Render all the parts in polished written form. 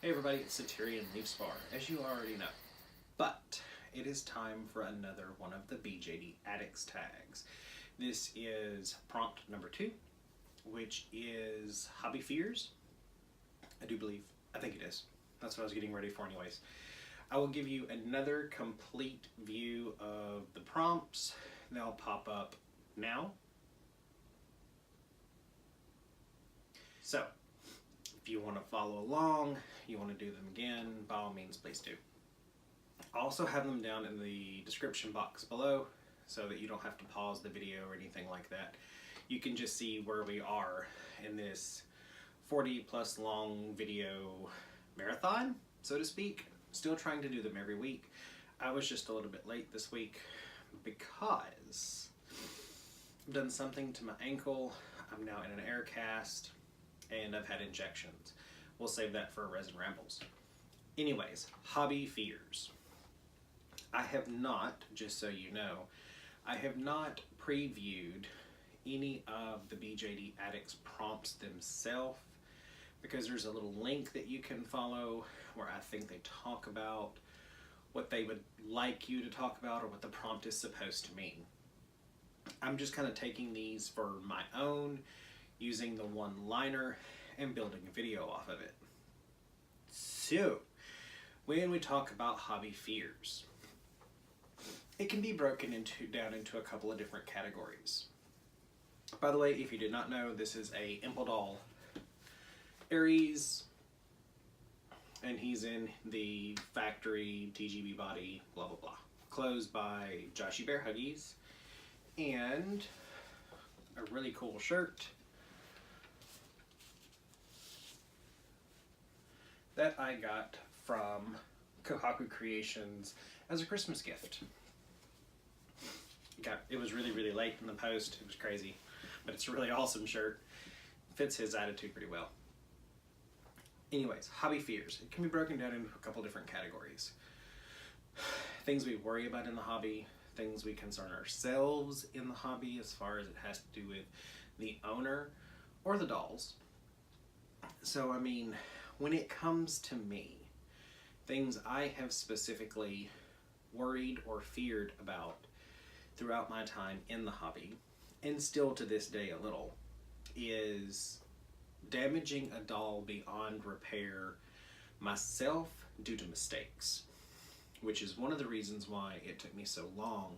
Hey everybody, it's Satyrion Leafspar, as you already know. But it is time for another one of the BJD Addicts tags. This is prompt number 2, which is hobby fears. I think it is. That's what I was getting ready for anyways. I will give you another complete view of the prompts. They'll pop up now. So, if you want to follow along, you want to do them again, by all means, please do. I'll also have them down in the description box below so that you don't have to pause the video or anything like that. You can just see where we are in this 40 plus long video marathon, so to speak. Still trying to do them every week. I was just a little bit late this week because I've done something to my ankle. I'm now in an air cast and I've had injections. We'll save that for Resin Rambles. Anyways, hobby fears. I have not, just so you know, I have not previewed any of the BJD Addicts prompts themselves because there's a little link that you can follow where I think they talk about what they would like you to talk about or what the prompt is supposed to mean. I'm just kind of taking these for my own, using the one-liner and building a video off of it. So, when we talk about hobby fears, it can be broken down into a couple of different categories. By the way, if you did not know, this is a Impel Aries, and he's in the factory TGB body, blah blah blah. Clothes by Joshy Bear Huggies, and a really cool shirt that I got from Kohaku Creations as a Christmas gift. It was really late in the post. It was crazy, but it's a really awesome shirt. Fits his attitude pretty well. Anyways, hobby fears. It can be broken down into a couple different categories. Things we worry about in the hobby, things we concern ourselves in the hobby as far as it has to do with the owner or the dolls. So, I mean, when it comes to me, things I have specifically worried or feared about throughout my time in the hobby, and still to this day a little, is damaging a doll beyond repair myself due to mistakes, which is one of the reasons why it took me so long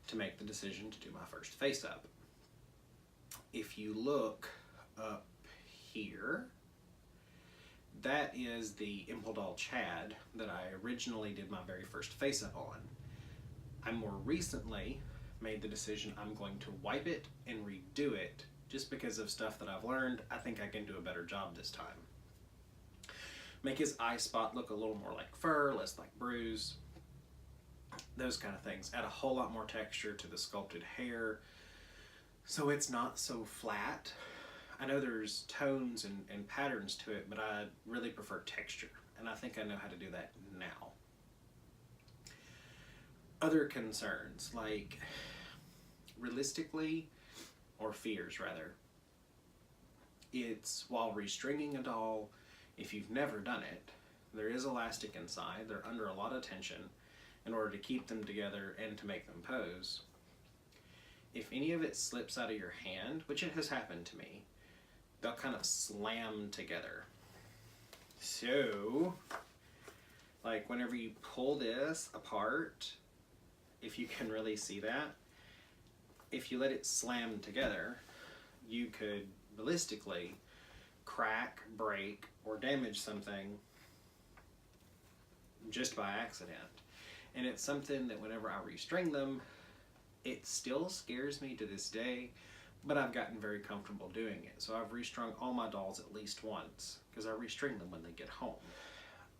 to make the decision to do my first face-up. If you look up here, that is the Impel Doll Chad that I originally did my very first face-up on. I more recently made the decision I'm going to wipe it and redo it just because of stuff that I've learned. I think I can do a better job this time. Make his eye spot look a little more like fur, less like bruise, those kind of things. Add a whole lot more texture to the sculpted hair so it's not so flat. I know there's tones and patterns to it, but I really prefer texture, and I think I know how to do that now. Other concerns, like realistically, or fears rather, it's while restringing a doll, if you've never done it, there is elastic inside, they're under a lot of tension in order to keep them together and to make them pose. If any of it slips out of your hand, which it has happened to me, they'll kind of slam together. So, like whenever you pull this apart, if you can really see that, if you let it slam together, you could realistically crack, break, or damage something just by accident. And it's something that whenever I restring them, it still scares me to this day, but I've gotten very comfortable doing it. So I've restrung all my dolls at least once because I restring them when they get home.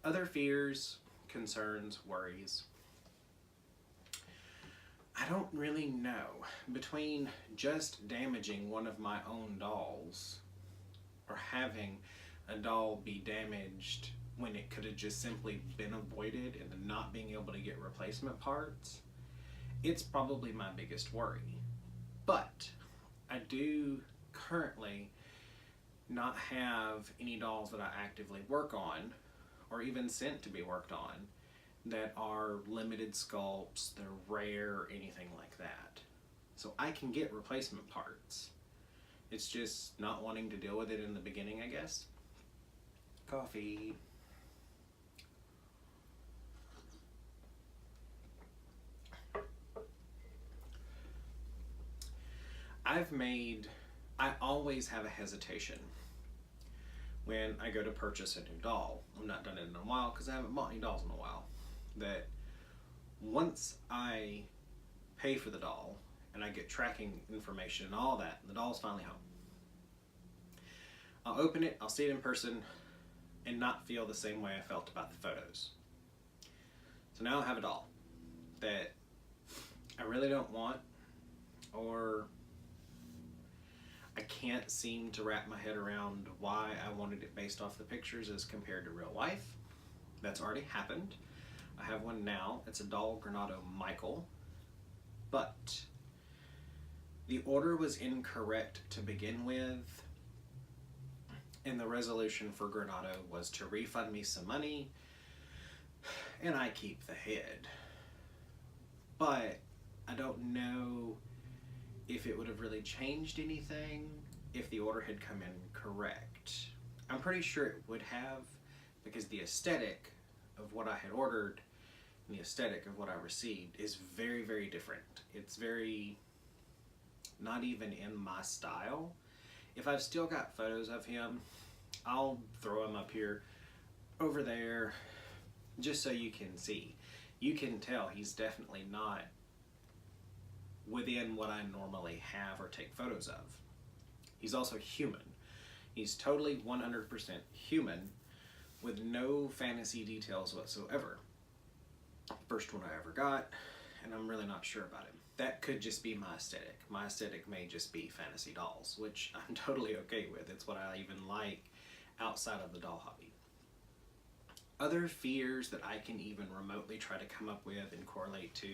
Other fears, concerns, worries. I don't really know. Between just damaging one of my own dolls or having a doll be damaged when it could have just simply been avoided and then not being able to get replacement parts, it's probably my biggest worry. But I do currently not have any dolls that I actively work on or even sent to be worked on that are limited sculpts, they're rare, anything like that. So I can get replacement parts. It's just not wanting to deal with it in the beginning, I guess. Coffee. I always have a hesitation when I go to purchase a new doll. I've not done it in a while because I haven't bought any dolls in a while. That once I pay for the doll and I get tracking information and all that, and the doll's finally home, I'll open it, I'll see it in person, and not feel the same way I felt about the photos. So now I have a doll that I really don't want, or I can't seem to wrap my head around why I wanted it based off the pictures as compared to real life. That's already happened. I have one now. It's a doll Granado Michael, but the order was incorrect to begin with, and the resolution for Granado was to refund me some money and I keep the head. But I don't know if it would have really changed anything if the order had come in correct. I'm pretty sure it would have, because the aesthetic of what I had ordered and the aesthetic of what I received is very, very different. It's very not even in my style. If I've still got photos of him, I'll throw him up here, over there, just so you can see. You can tell he's definitely not within what I normally have or take photos of. He's also human. He's totally 100% human with no fantasy details whatsoever. First one I ever got, and I'm really not sure about him. That could just be my aesthetic. My aesthetic may just be fantasy dolls, which I'm totally okay with. It's what I even like outside of the doll hobby. Other fears that I can even remotely try to come up with and correlate to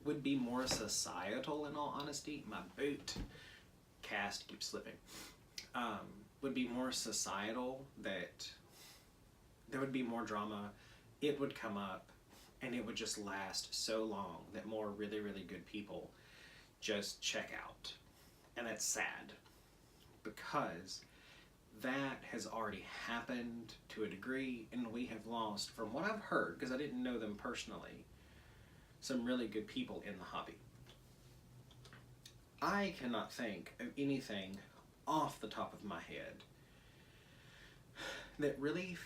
would be more societal, in all honesty. My boot cast keeps slipping. Would be more societal, that there would be more drama. It would come up and it would just last so long that more really, really good people just check out. And that's sad, because that has already happened to a degree, and we have lost, from what I've heard, because I didn't know them personally, some really good people in the hobby. I cannot think of anything off the top of my head that really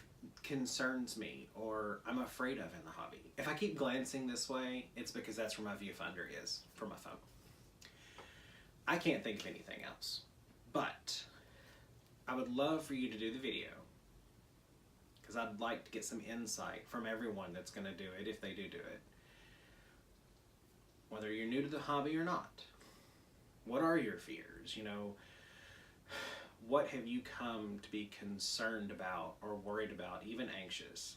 concerns me or I'm afraid of in the hobby. If I keep glancing this way, it's because that's where my viewfinder is for my phone. I can't think of anything else, but I would love for you to do the video, because I'd like to get some insight from everyone that's going to do it, if they do it. Whether you're new to the hobby or not. What are your fears? You know, what have you come to be concerned about or worried about, even anxious,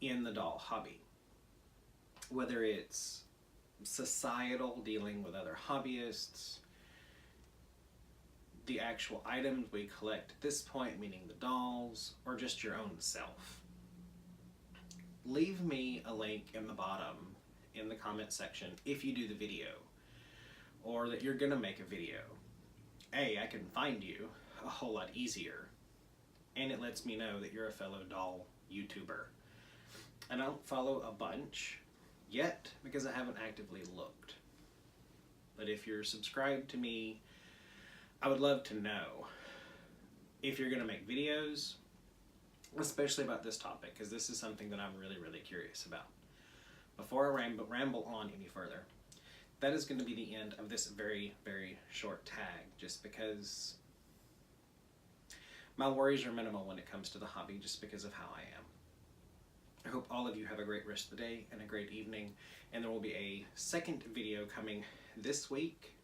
in the doll hobby? Whether it's societal, dealing with other hobbyists, the actual items we collect at this point, meaning the dolls, or just your own self. Leave me a link in the bottom in the comment section if you do the video, or that you're gonna make a video. I can find you a whole lot easier, and it lets me know that you're a fellow doll YouTuber. I don't follow a bunch yet because I haven't actively looked, but if you're subscribed to me, I would love to know if you're gonna make videos, especially about this topic, because this is something that I'm really, really curious about. Before I ramble on any further, that is going to be the end of this very, very short tag, just because my worries are minimal when it comes to the hobby, just because of how I am. I hope all of you have a great rest of the day and a great evening, and there will be a second video coming this week,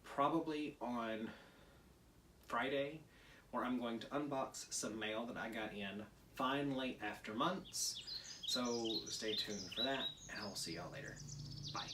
probably on Friday, where I'm going to unbox some mail that I got in finally after months. So stay tuned for that, and I'll see y'all later. Bye.